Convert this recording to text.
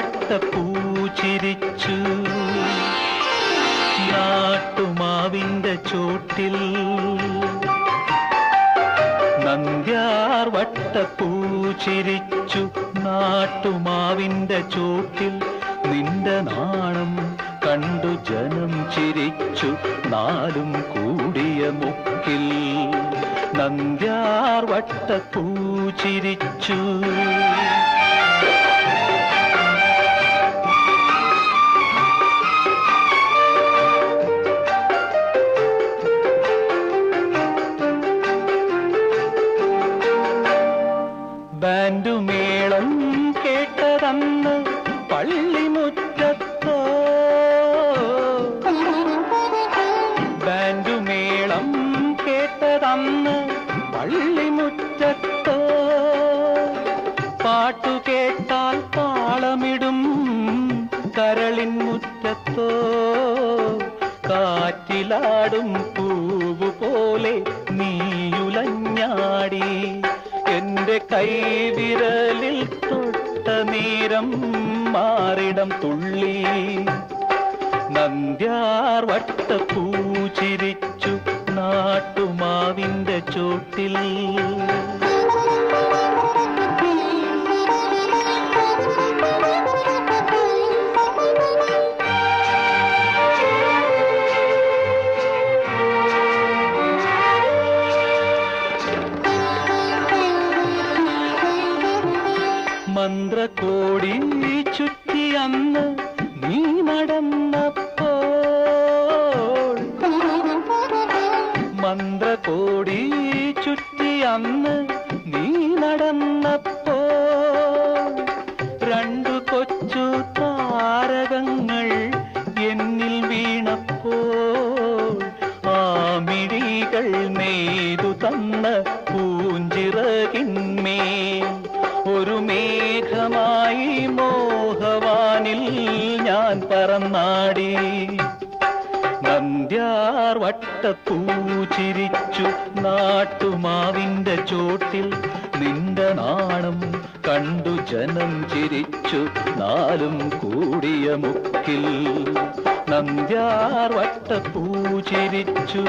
വട്ടപ്പൂച്ചിരിച്ചു നാട്ടുമാവിന്റെ ചോട്ടിൽ. നന്ദ്യാർ വട്ടപ്പൂച്ചിരിച്ചു നാട്ടുമാവിന്റെ ചോട്ടിൽ. നിന്റെ നാണം കണ്ടു ജനം ചിരിച്ചു നാലും കൂടിയ മുക്കിൽ. നന്ദ്യാർ വട്ടപ്പൂച്ചിരിച്ചു. ബാൻഡുമേളം കേട്ടതന്ന് പള്ളിമുറ്റത്തോ. ബാൻഡുമേളം കേട്ടതന്ന് പള്ളിമുറ്റത്തോ. പാട്ടു കേട്ടാൽ താളമിടും കരളിൻ മുറ്റത്തോ. കാറ്റിലാടും പൂവു പോലെ നീയുലഞ്ഞാടി. എന്റെ കൈവിരലിൽ തൊട്ട നേരം മാറിടം തുള്ളി. നന്ദ്യാർ വട്ടപ്പൂച്ചിരിച്ചു നാട്ടുമാവിന്റെ ചോട്ടിൽ. മന്ത്രകോടി ചുറ്റി അന്ന് നീ നടന്നപ്പോൾ. മന്ത്രകോടി ചുറ്റി അന്ന് നീ നടന്നപ്പോൾ. രണ്ടു കൊച്ചു താരകങ്ങൾ എന്നിൽ വീണപ്പോൾ. ആ മിഴികൾ നെയ്തു തന്ന പൂഞ്ചിറകിന്മേൽ ഒരു മേഘമായി മോഹവാനിൽ ഞാൻ പറന്നാടി. നന്ദ്യാർ വട്ടപ്പൂച്ചിരിച്ചു നാട്ടുമാവിന്റെ ചോട്ടിൽ. നിന്റെ നാണം കണ്ടു ജനം ചിരിച്ചു നാലും കൂടിയ മുക്കിൽ. നന്ദ്യാർ വട്ടപ്പൂച്ചിരിച്ചു.